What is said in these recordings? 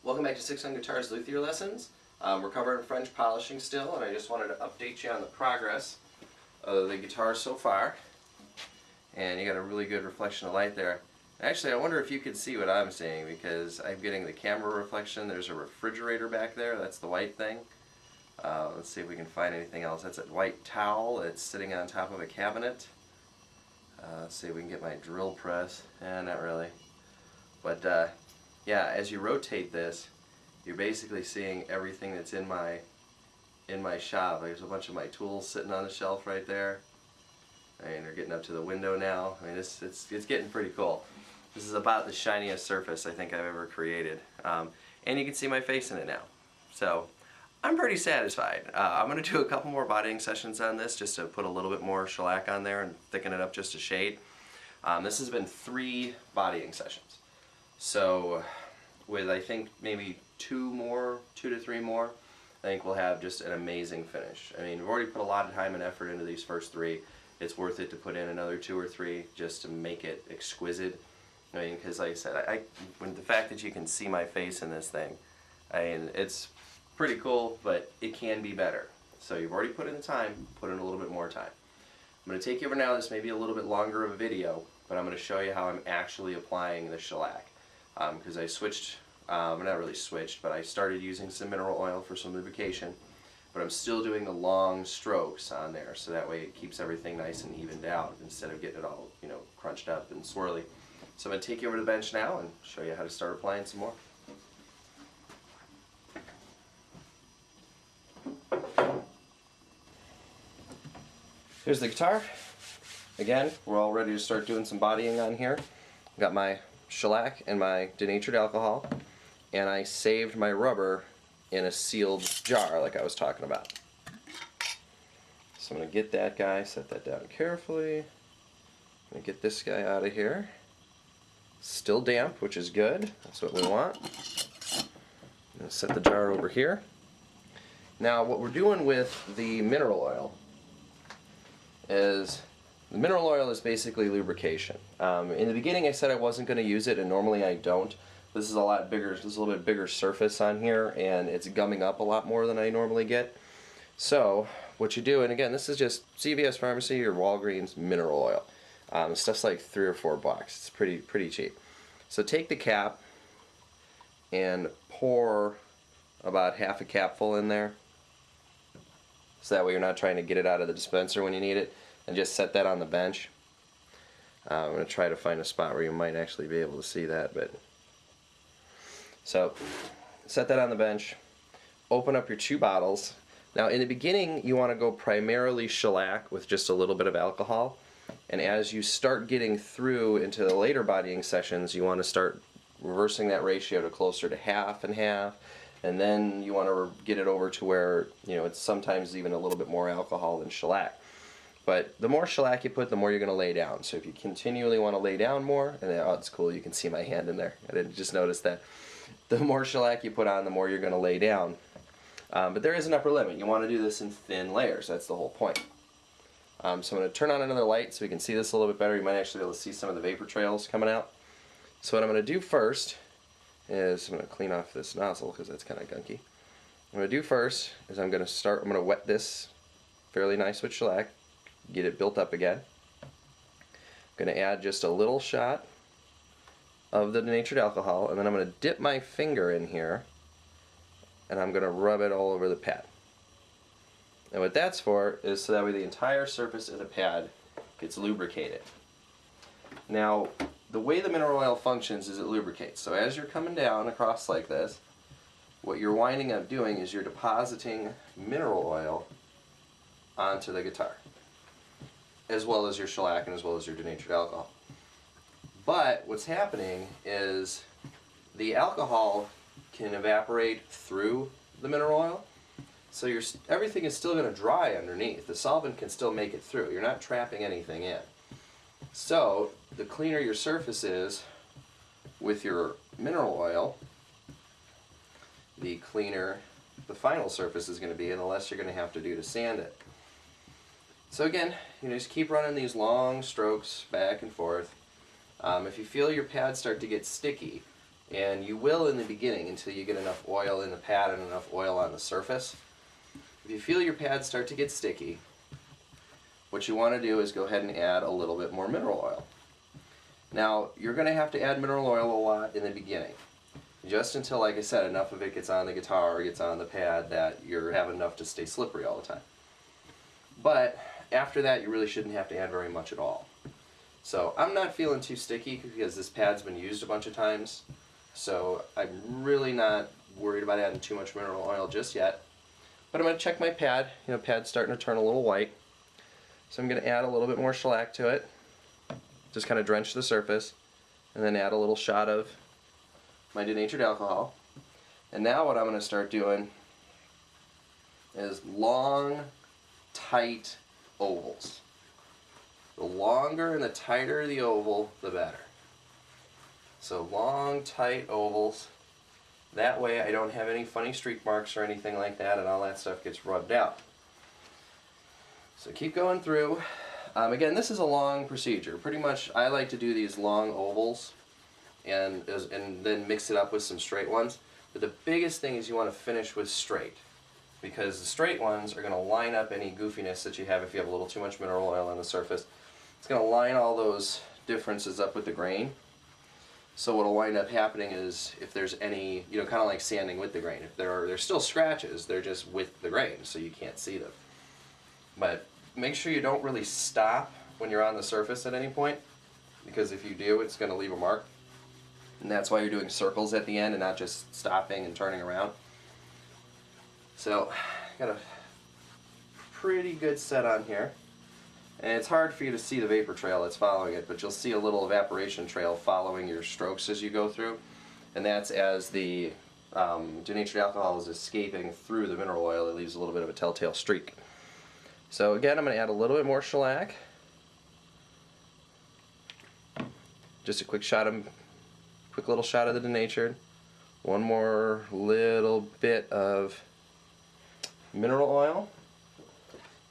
Welcome back to 6 on Guitars Luthier Lessons. We're covering French polishing still, and I just wanted to update you on the progress of the guitar so far. And you got a really good reflection of light there. Actually, I wonder if you could see what I'm seeing, because I'm getting the camera reflection. There's a refrigerator back there, that's the white thing. Let's see if we can find anything else. That's a white towel that's sitting on top of a cabinet. Let's see if we can get my drill press. Not really. But yeah, as you rotate this, you're basically seeing everything that's in my shop. There's a bunch of my tools sitting on the shelf right there. And they're getting up to the window now. I mean, it's getting pretty cool. This is about the shiniest surface I think I've ever created. And you can see my face in it now. So I'm pretty satisfied. I'm going to do a couple more bodying sessions on this just to put a little bit more shellac on there and thicken it up just a shade. This has been 3 bodying sessions. So with I think maybe 2 to 3 more, I think we'll have just an amazing finish. I mean, we've already put a lot of time and effort into these first 3. It's worth it to put in another 2 or 3 just to make it exquisite. I mean, because like I said, when the fact that you can see my face in this thing, I mean, it's pretty cool, but it can be better. So you've already put in the time, put in a little bit more time. I'm going to take you over now. This may be a little bit longer of a video, but I'm going to show you how I'm actually applying the shellac. Because I switched, not really switched, but I started using some mineral oil for some lubrication, but I'm still doing the long strokes on there, so that way it keeps everything nice and evened out instead of getting it all, you know, crunched up and swirly. So I'm going to take you over to the bench now and show you how to start applying some more. Here's the guitar. Again, we're all ready to start doing some bodying on here. Got my shellac and my denatured alcohol, and I saved my rubber in a sealed jar like I was talking about. So I'm going to get that guy, set that down carefully. I'm going to get this guy out of here. Still damp, which is good. That's what we want. I'm going to set the jar over here. Now what we're doing with the mineral oil is, the mineral oil is basically lubrication. In the beginning I said I wasn't going to use it, and normally I don't. This is a lot bigger, this is a little bit bigger surface on here, and it's gumming up a lot more than I normally get. So what you do, and again, this is just CVS Pharmacy or Walgreens mineral oil. Stuff's like $3 or $4. It's pretty cheap. So take the cap and pour about half a capful in there. So that way you're not trying to get it out of the dispenser when you need it. And just set that on the bench. I'm going to try to find a spot where you might actually be able to see that. So set that on the bench. Open up your 2 bottles. Now in the beginning you want to go primarily shellac with just a little bit of alcohol. And as you start getting through into the later bodying sessions, you want to start reversing that ratio to closer to half and half. And then you want to get it over to where, you know, it's sometimes even a little bit more alcohol than shellac. But the more shellac you put, the more you're going to lay down. So if you continually want to lay down more, and oh, it's cool, you can see my hand in there. I didn't just notice that. The more shellac you put on, the more you're going to lay down. But there is an upper limit. You want to do this in thin layers. That's the whole point. So I'm going to turn on another light so we can see this a little bit better. You might actually be able to see some of the vapor trails coming out. So what I'm going to do first is I'm going to clean off this nozzle because that's kind of gunky. What I'm going to do first is I'm going to wet this fairly nice with shellac. Get it built up again. I'm going to add just a little shot of the denatured alcohol, and then I'm going to dip my finger in here and I'm going to rub it all over the pad. And what that's for is so that way the entire surface of the pad gets lubricated. Now the way the mineral oil functions is it lubricates. So as you're coming down across like this, what you're winding up doing is you're depositing mineral oil onto the guitar, as well as your shellac and as well as your denatured alcohol. But what's happening is the alcohol can evaporate through the mineral oil, so everything is still going to dry underneath. The solvent can still make it through. You're not trapping anything in. So the cleaner your surface is with your mineral oil, the cleaner the final surface is going to be, and the less you're going to have to do to sand it. So again, you just keep running these long strokes back and forth. If you feel your pads start to get sticky, And you will in the beginning until you get enough oil in the pad and enough oil on the surface. If you feel your pads start to get sticky, what you want to do is go ahead and add a little bit more mineral oil. Now, you're going to have to add mineral oil a lot in the beginning, just until, like I said, enough of it gets on the guitar or gets on the pad that you have enough to stay slippery all the time. But after that, you really shouldn't have to add very much at all. So I'm not feeling too sticky because this pad's been used a bunch of times, so I'm really not worried about adding too much mineral oil just yet. But I'm going to check my pad. Pad's starting to turn a little white. So I'm going to add a little bit more shellac to it. Just kind of drench the surface, and then add a little shot of my denatured alcohol. And now what I'm going to start doing is long, tight ovals. The longer and the tighter the oval, the better. So long, tight ovals. That way I don't have any funny streak marks or anything like that, and all that stuff gets rubbed out. So keep going through. Again, this is a long procedure. Pretty much I like to do these long ovals and then mix it up with some straight ones. But the biggest thing is you want to finish with straight, because the straight ones are going to line up any goofiness that you have if you have a little too much mineral oil on the surface. It's going to line all those differences up with the grain. So what will wind up happening is if there's any, kind of like sanding with the grain, if there's still scratches, they're just with the grain, so you can't see them. But make sure you don't really stop when you're on the surface at any point, because if you do, it's going to leave a mark. And that's why you're doing circles at the end and not just stopping and turning around. So, got a pretty good set on here. And it's hard for you to see the vapor trail that's following it, but you'll see a little evaporation trail following your strokes as you go through. And that's as the denatured alcohol is escaping through the mineral oil. It leaves a little bit of a telltale streak. So again, I'm going to add a little bit more shellac. Just a quick little shot of the denatured. One more little bit of mineral oil.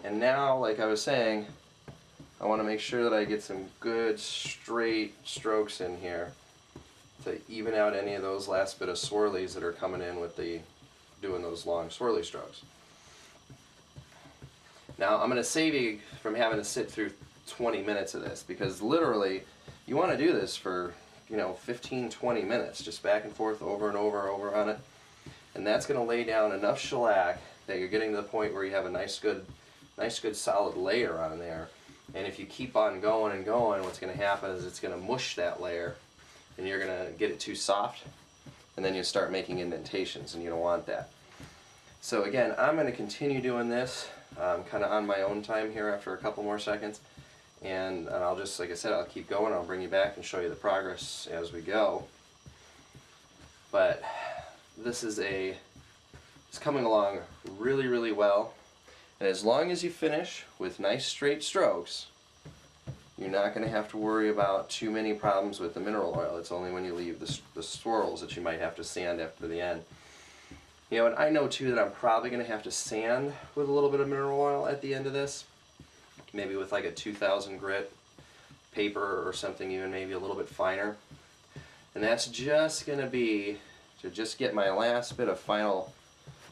And now, like I was saying, I want to make sure that I get some good straight strokes in here to even out any of those last bit of swirlies that are coming in with doing those long swirly strokes. Now I'm going to save you from having to sit through 20 minutes of this, because literally you want to do this for 15-20 minutes, just back and forth over and over on it, and that's going to lay down enough shellac that you're getting to the point where you have a nice good solid layer on there. And if you keep on going and going, what's going to happen is it's going to mush that layer, and you're going to get it too soft, and then you start making indentations, and you don't want that. So again, I'm going to continue doing this kind of on my own time here after a couple more seconds, and I'll just, like I said, I'll keep going. I'll bring you back and show you the progress as we go. But this is it's coming along really, really well. And as long as you finish with nice straight strokes, you're not going to have to worry about too many problems with the mineral oil. It's only when you leave the swirls that you might have to sand after the end. And I know too that I'm probably going to have to sand with a little bit of mineral oil at the end of this. Maybe with like a 2000 grit paper or something, even maybe a little bit finer. And that's just going to be to just get my last bit of final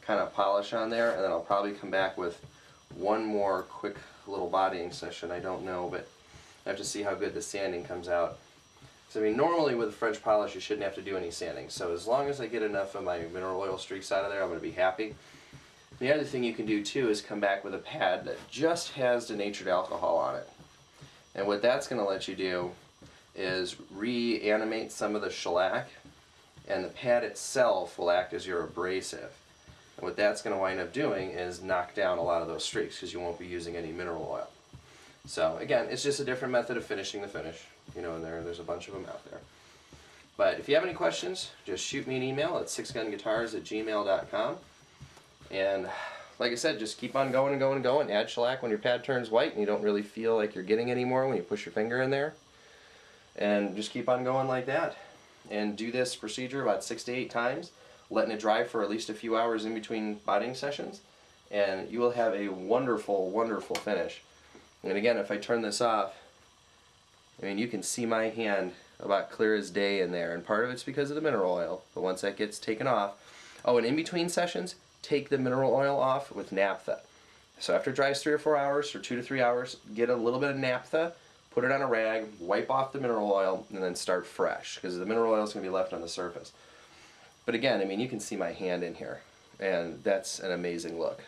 kind of polish on there, and then I'll probably come back with one more quick little bodying session. I don't know, but I have to see how good the sanding comes out. So normally with a French polish you shouldn't have to do any sanding, so as long as I get enough of my mineral oil streaks out of there, I'm going to be happy. The other thing you can do too is come back with a pad that just has denatured alcohol on it. And what that's going to let you do is reanimate some of the shellac, and the pad itself will act as your abrasive. And what that's going to wind up doing is knock down a lot of those streaks, because you won't be using any mineral oil. So again, it's just a different method of finishing the finish. And there's a bunch of them out there. But if you have any questions, just shoot me an email at sixgunguitars@gmail.com. And like I said, just keep on going and going and going. Add shellac when your pad turns white and you don't really feel like you're getting any more when you push your finger in there. And just keep on going like that. And do this procedure about 6 to 8 times, letting it dry for at least a few hours in between bodying sessions, and you will have a wonderful, wonderful finish. And again, if I turn this off, you can see my hand about clear as day in there, and part of it's because of the mineral oil, but once that gets taken off, oh, and in between sessions, take the mineral oil off with naphtha. So after it dries 3 or 4 hours, or 2 to 3 hours, get a little bit of naphtha, put it on a rag, wipe off the mineral oil, and then start fresh, because the mineral oil is going to be left on the surface. But again, I mean, you can see my hand in here, and that's an amazing look.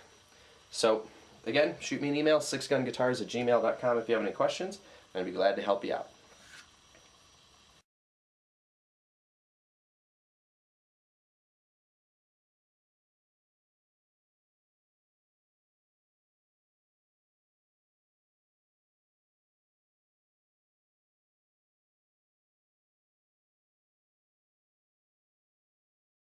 So again, shoot me an email, 6gunguitars@gmail.com if you have any questions, and I'd be glad to help you out.